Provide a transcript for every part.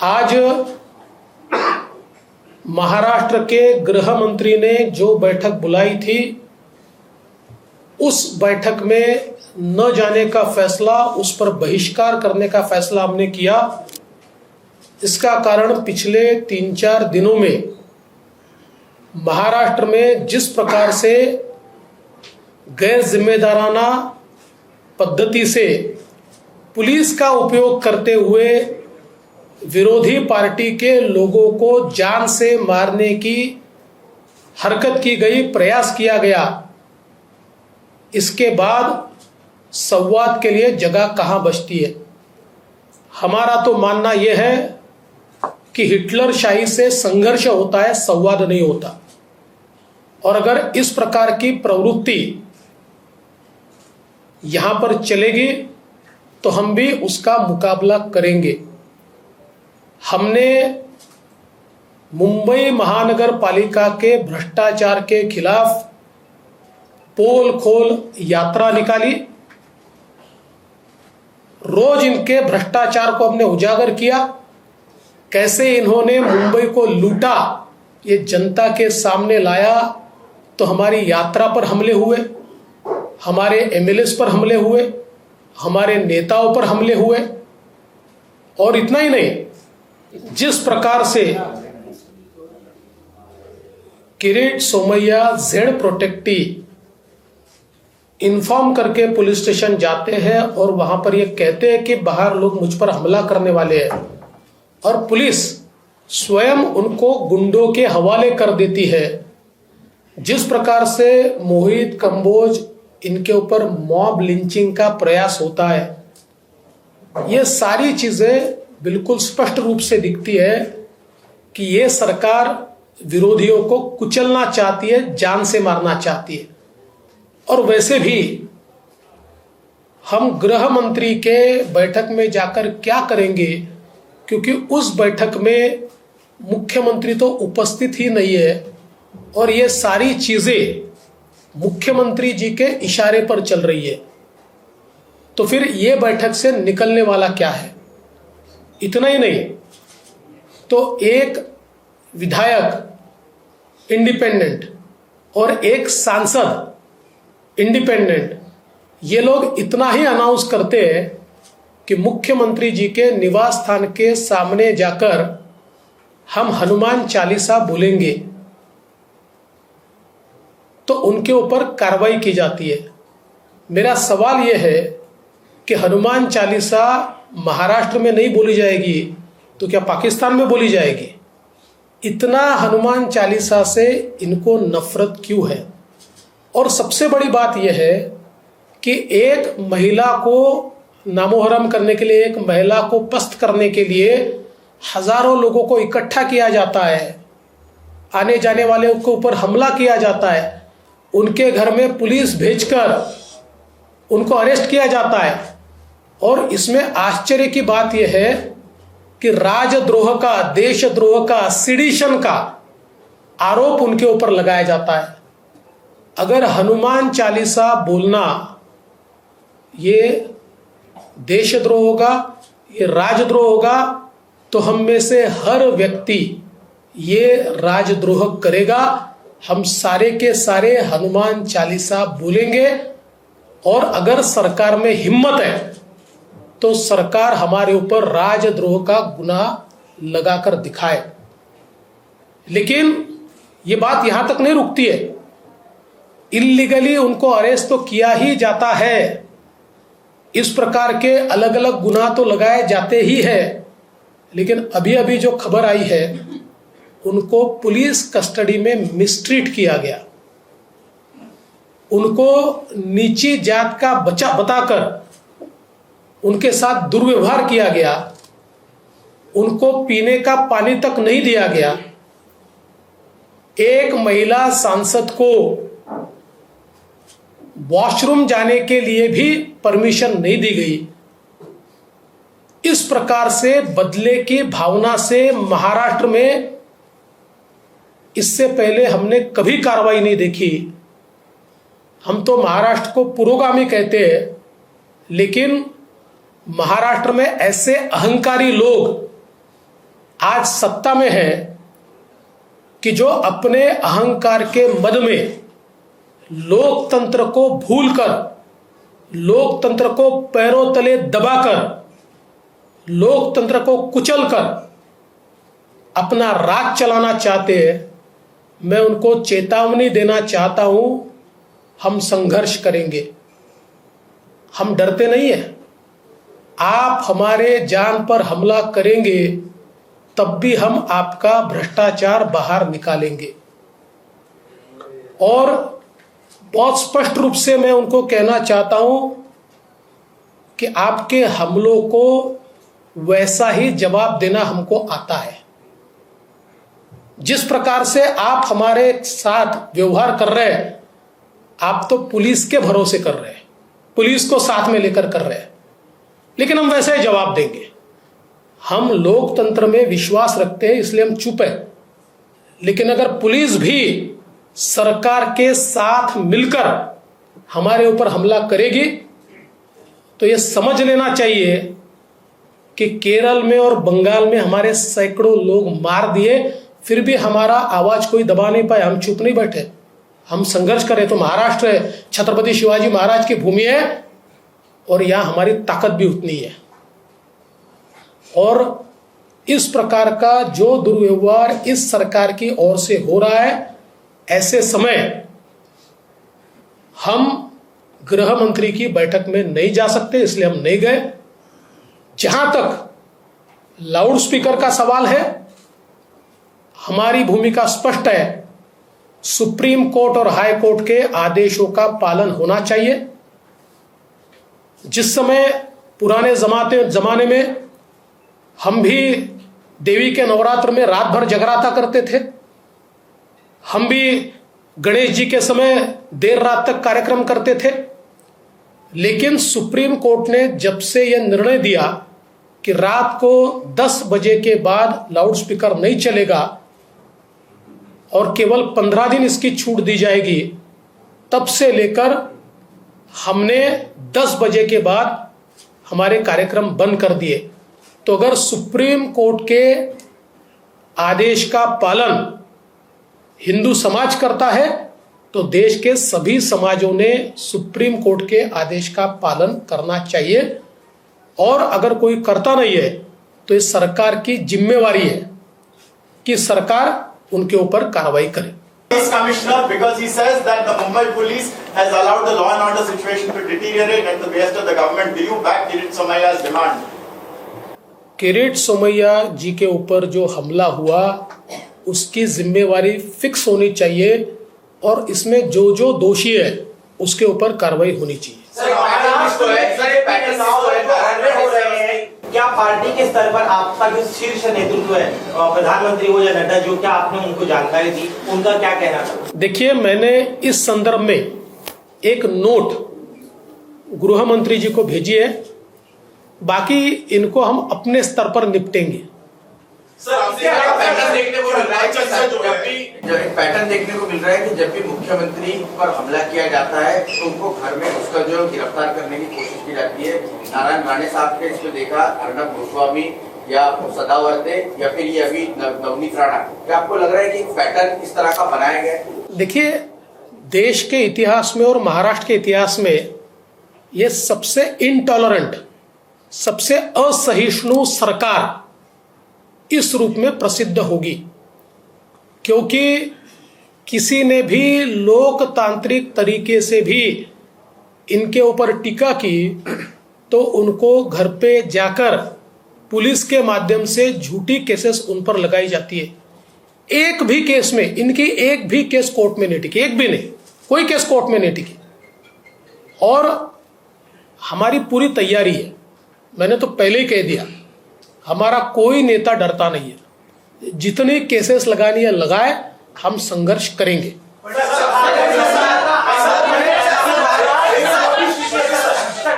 आज महाराष्ट्र के गृह मंत्री ने जो बैठक बुलाई थी, उस बैठक में न जाने का फैसला, उस पर बहिष्कार करने का फैसला हमने किया। इसका कारण पिछले 3-4 दिनों में महाराष्ट्र में जिस प्रकार से गैर जिम्मेदाराना पद्धति से पुलिस का उपयोग करते हुए विरोधी पार्टी के लोगों को जान से मारने की हरकत की गई, प्रयास किया गया, इसके बाद संवाद के लिए जगह कहां बचती है। हमारा तो मानना यह है कि हिटलर शाही से संघर्ष होता है, संवाद नहीं होता। और अगर इस प्रकार की प्रवृत्ति यहां पर चलेगी तो हम भी उसका मुकाबला करेंगे। हमने मुंबई महानगर पालिका के भ्रष्टाचार के खिलाफ पोल खोल यात्रा निकाली। रोज इनके भ्रष्टाचार को हमने उजागर किया, कैसे इन्होंने मुंबई को लूटा, ये जनता के सामने लाया। तो हमारी यात्रा पर हमले हुए, हमारे एमएलएस पर हमले हुए, हमारे नेताओं पर हमले हुए। और इतना ही नहीं, जिस प्रकार से Kirit Somaiya Z protectee inform करके पुलिस स्टेशन जाते हैं और वहां पर ये कहते हैं कि बाहर लोग मुझ पर हमला करने वाले हैं, और पुलिस स्वयं उनको गुंडों के हवाले कर देती है। जिस प्रकार से मोहित कंबोज इनके ऊपर मॉब लिंचिंग का प्रयास होता है, ये सारी चीजें बिल्कुल स्पष्ट रूप से दिखती है कि ये सरकार विरोधियों को कुचलना चाहती है, जान से मारना चाहती है। और वैसे भी हम गृह मंत्री के बैठक में जाकर क्या करेंगे, क्योंकि उस बैठक में मुख्यमंत्री तो उपस्थित ही नहीं है और ये सारी चीजें मुख्यमंत्री जी के इशारे पर चल रही है। तो फिर ये बैठक से निकलने वाला क्या है। इतना ही नहीं, तो एक विधायक इंडिपेंडेंट और एक सांसद इंडिपेंडेंट, ये लोग इतना ही अनाउंस करते हैं कि मुख्यमंत्री जी के निवास स्थान के सामने जाकर हम हनुमान चालीसा बोलेंगे, तो उनके ऊपर कार्रवाई की जाती है। मेरा सवाल यह है कि हनुमान चालीसा महाराष्ट्र में नहीं बोली जाएगी तो क्या पाकिस्तान में बोली जाएगी? इतना हनुमान चालीसा से इनको नफरत क्यों है? और सबसे बड़ी बात यह है कि एक महिला को नामोहरम करने के लिए, एक महिला को पस्त करने के लिए हजारों लोगों को इकट्ठा किया जाता है, आने जाने वाले के ऊपर हमला किया जाता है, उनके घर में पुलिस भेजकर उनको अरेस्ट किया जाता है। और इसमें आश्चर्य की बात यह है कि राजद्रोह का, देशद्रोह का, सिडिशन का आरोप उनके ऊपर लगाया जाता है। अगर हनुमान चालीसा बोलना ये देशद्रोह होगा, ये राजद्रोह होगा, तो हम में से हर व्यक्ति ये राजद्रोह करेगा। हम सारे के सारे हनुमान चालीसा बोलेंगे, और अगर सरकार में हिम्मत है तो सरकार हमारे ऊपर राजद्रोह का गुनाह लगाकर दिखाए। लेकिन ये बात यहां तक नहीं रुकती है, इल्लीगली उनको अरेस्ट तो किया ही जाता है। इस प्रकार के अलग अलग गुनाह तो लगाए जाते ही है, लेकिन अभी अभी जो खबर आई है, उनको पुलिस कस्टडी में मिसट्रीट किया गया, उनको नीची जात का बच्चा बताकर उनके साथ दुर्व्यवहार किया गया, उनको पीने का पानी तक नहीं दिया गया। एक महिला सांसद को वॉशरूम जाने के लिए भी परमिशन नहीं दी गई। इस प्रकार से बदले की भावना से महाराष्ट्र में इससे पहले हमने कभी कार्रवाई नहीं देखी। हम तो महाराष्ट्र को पुरोगामी कहते हैं, लेकिन महाराष्ट्र में ऐसे अहंकारी लोग आज सत्ता में है कि जो अपने अहंकार के मद में लोकतंत्र को भूलकर, लोकतंत्र को पैरों तले दबाकर, लोकतंत्र को कुचलकर अपना राज चलाना चाहते हैं, मैं उनको चेतावनी देना चाहता हूं, हम संघर्ष करेंगे, हम डरते नहीं हैं। आप हमारे जान पर हमला करेंगे तब भी हम आपका भ्रष्टाचार बाहर निकालेंगे। और बहुत स्पष्ट रूप से मैं उनको कहना चाहता हूं कि आपके हमलों को वैसा ही जवाब देना हमको आता है। जिस प्रकार से आप हमारे साथ व्यवहार कर रहे हैं, आप तो पुलिस के भरोसे कर रहे हैं, पुलिस को साथ में लेकर कर रहे हैं, लेकिन हम वैसे ही जवाब देंगे। हम लोकतंत्र में विश्वास रखते हैं, इसलिए हम चुप हैं। लेकिन अगर पुलिस भी सरकार के साथ मिलकर हमारे ऊपर हमला करेगी तो ये समझ लेना चाहिए कि केरल में और बंगाल में हमारे सैकड़ों लोग मार दिए, फिर भी हमारा आवाज कोई दबा नहीं पाए। हम चुप नहीं बैठे, हम संघर्ष करें। तो महाराष्ट्र है, छत्रपति शिवाजी महाराज की भूमि है और यहां हमारी ताकत भी उतनी है। और इस प्रकार का जो दुर्व्यवहार इस सरकार की ओर से हो रहा है, ऐसे समय हम गृह मंत्री की बैठक में नहीं जा सकते, इसलिए हम नहीं गए। जहां तक लाउड स्पीकर का सवाल है, हमारी भूमिका स्पष्ट है। सुप्रीम कोर्ट और हाई कोर्ट के आदेशों का पालन होना चाहिए। जिस समय पुराने जमाने में हम भी देवी के नवरात्र में रात भर जगराता करते थे, हम भी गणेश जी के समय देर रात तक कार्यक्रम करते थे, लेकिन सुप्रीम कोर्ट ने जब से यह निर्णय दिया कि रात को 10 बजे के बाद लाउड स्पीकर नहीं चलेगा और केवल 15 दिन इसकी छूट दी जाएगी, तब से लेकर हमने 10 बजे के बाद हमारे कार्यक्रम बंद कर दिए। तो अगर सुप्रीम कोर्ट के आदेश का पालन हिंदू समाज करता है तो देश के सभी समाजों ने सुप्रीम कोर्ट के आदेश का पालन करना चाहिए। और अगर कोई करता नहीं है तो इस सरकार की जिम्मेवारी है कि सरकार उनके ऊपर कार्रवाई करे। Police commissioner, because he says that the Mumbai police has allowed the law and order situation to deteriorate at the behest of the government. Do you back Kirit Somaiya's demand? Kirit Somaiya जी के ऊपर जो हमला हुआ उसकी जिम्मेवारी फिक्स होनी चाहिए और इसमें जो जो दोषी है उसके ऊपर कार्रवाई होनी चाहिए। क्या पार्टी के स्तर पर आपका जो शीर्ष नेतृत्व है, प्रधानमंत्री हो या नड्डा जी हो, क्या आपने उनको जानकारी दी, उनका क्या कहना था? देखिए, मैंने इस संदर्भ में एक नोट गृह मंत्री जी को भेजी है, बाकी इनको हम अपने स्तर पर निपटेंगे। पैटर्न देखने को मिल रहा है कि जब भी मुख्यमंत्री पर हमला किया जाता है तो उनको घर में उसका जो गिरफ्तार करने की कोशिश की जाती है। नारायण राणे साहब के इसमें देखा, अर्नब गोस्वामी या सदावर्ते या फिर ये अभी नवनीत राणा। क्या आपको लग रहा है कि पैटर्न इस तरह का बनाया गया? देखिए, देश के इतिहास में और महाराष्ट्र के इतिहास में ये सबसे इनटॉलरेंट, सबसे असहिष्णु सरकार इस रूप में प्रसिद्ध होगी, क्योंकि किसी ने भी लोकतांत्रिक तरीके से भी इनके ऊपर टीका की तो उनको घर पे जाकर पुलिस के माध्यम से झूठी केसेस उन पर लगाई जाती है। एक भी केस में इनकी एक भी केस कोर्ट में नहीं टिकी, एक भी नहीं, कोई केस कोर्ट में नहीं टिकी। और हमारी पूरी तैयारी है, मैंने तो पहले ही कह दिया, हमारा कोई नेता डरता नहीं है। जितने केसेस लगानी है लगाए, हम संघर्ष करेंगे।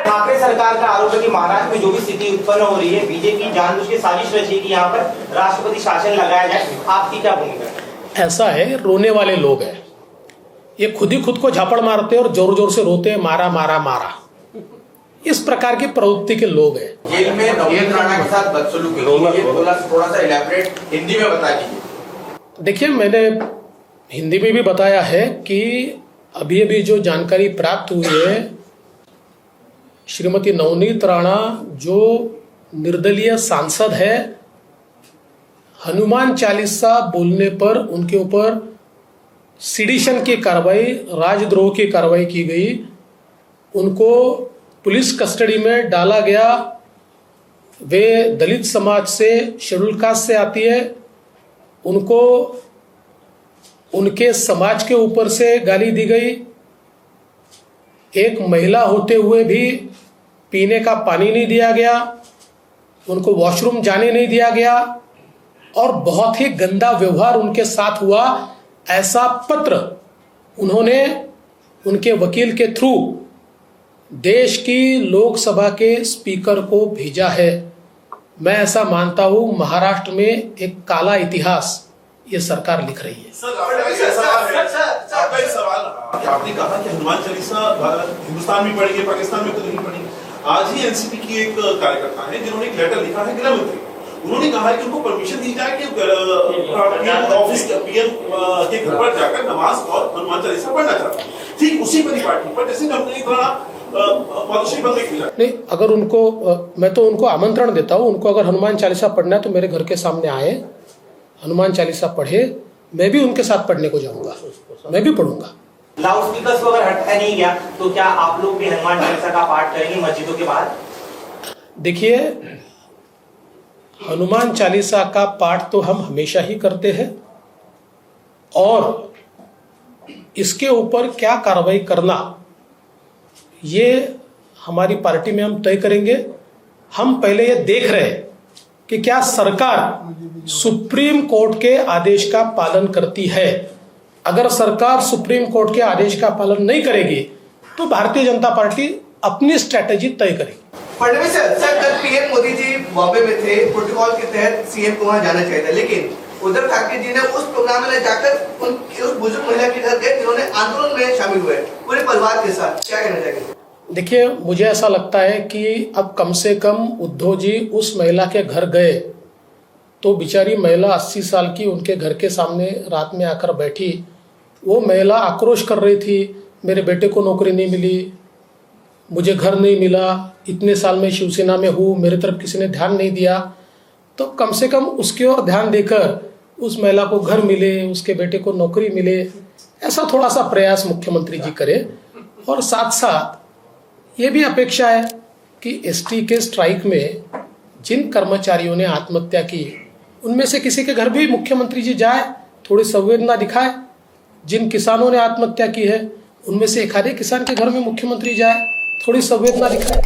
ठाकरे सरकार का आरोप है कि महाराष्ट्र में जो भी स्थिति उत्पन्न हो रही है, बीजेपी जानबूझ के साजिश रची है कि यहाँ पर राष्ट्रपति शासन लगाया जाए। आपकी क्या भूमिका? ऐसा है, रोने वाले लोग हैं, ये खुद ही खुद को झापड़ मारते हैं और जोर जोर से रोते हैं, मारा मारा मारा। इस प्रकार की प्रवृत्ति के लोग हैं। जेल में नवनीत राणा के साथ बदसलूकी हुई, ये थोड़ा सा इलैबोरेट हिंदी में बता दीजिए। देखिए, मैंने हिंदी में भी बताया है कि अभी अभी जो जानकारी प्राप्त हुई है, श्रीमती नवनीत राणा जो निर्दलीय सांसद है, हनुमान चालीसा बोलने पर उनके ऊपर सिडिशन की कार्रवाई, राजद्रोह की कार्रवाई की गई। उनको पुलिस कस्टडी में डाला गया। वे दलित समाज से, शेड्यूल कास्ट से आती है। उनको उनके समाज के ऊपर से गाली दी गई। एक महिला होते हुए भी पीने का पानी नहीं दिया गया, उनको वॉशरूम जाने नहीं दिया गया और बहुत ही गंदा व्यवहार उनके साथ हुआ। ऐसा पत्र उन्होंने उनके वकील के थ्रू देश की लोकसभा के स्पीकर को भेजा है। मैं ऐसा मानता हूं, महाराष्ट्र में एक काला इतिहास ये सरकार लिख रही है। सर, आपका एक सवाल रहा कि आपने कहा कि हनुमान चालीसा हिंदुस्तान में पढ़ी है, पाकिस्तान में तो नहीं पढ़ी। आज ही एनसीपी की एक कार्यकर्ता है जिन्होंने एक लेटर लिखा है गृह मंत्री, उन्होंने कहा है कि उनको परमिशन दी जाए कि ऑफिस पीएम के घर पर जाकर नमाज और हनुमान चालीसा पढ़ना चाहता है। ठीक उसी परिपाटी पर जैसे हमने नहीं, अगर उनको मैं तो उनको आमंत्रण देता हूँ, उनको अगर हनुमान चालीसा पढ़ना है तो मेरे घर के सामने आए, हनुमान चालीसा पढ़े। मैं भी उनके साथ पढ़ने को जाऊंगा, मैं भी पढ़ूंगा। लाउड स्पीकर को अगर हटाया नहीं गया तो क्या आप लोग भी हनुमान चालीसा का पाठ करेंगे मस्जिदों के बाहर? देखिए, हनुमान चालीसा का पाठ तो हम हमेशा ही करते हैं और इसके ऊपर क्या कार्रवाई करना ये हमारी पार्टी में हम तय करेंगे। हम पहले ये देख रहे हैं कि क्या सरकार सुप्रीम कोर्ट के आदेश का पालन करती है। अगर सरकार सुप्रीम कोर्ट के आदेश का पालन नहीं करेगी तो भारतीय जनता पार्टी अपनी स्ट्रैटेजी तय करेगी। फडणवीस सर, कल पीएम मोदी जी बॉम्बे में थे, प्रोटोकॉल के तहत सीएम को वहां जाना चाहिए था, लेकिन उद्धव ठाकरे जी ने उस प्रोग्राम में जाकर उस बुजुर्ग महिला के घर गए जिन्होंने आंदोलन में शामिल हुए पूरे परिवार के साथ। क्या कहना चाहिए? देखिए, मुझे ऐसा लगता है कि अब कम से कम उद्धव जी उस महिला के घर गए तो बेचारी महिला 80 साल की उनके घर के सामने रात में आकर बैठी। वो महिला आक्रोश कर रही थी, मेरे बेटे को नौकरी नहीं मिली, मुझे घर नहीं मिला, इतने साल में शिवसेना में हूँ, मेरे तरफ किसी ने ध्यान नहीं दिया। तो कम से कम उसकी ओर ध्यान देकर उस महिला को घर मिले, उसके बेटे को नौकरी मिले, ऐसा थोड़ा सा प्रयास मुख्यमंत्री जी करें। और साथ साथ ये भी अपेक्षा है कि एसटी के स्ट्राइक में जिन कर्मचारियों ने आत्महत्या की उनमें से किसी के घर भी मुख्यमंत्री जी जाए, थोड़ी संवेदना दिखाए। जिन किसानों ने आत्महत्या की है उनमें से एक आधे किसान के घर में मुख्यमंत्री जाए, थोड़ी संवेदना दिखाए।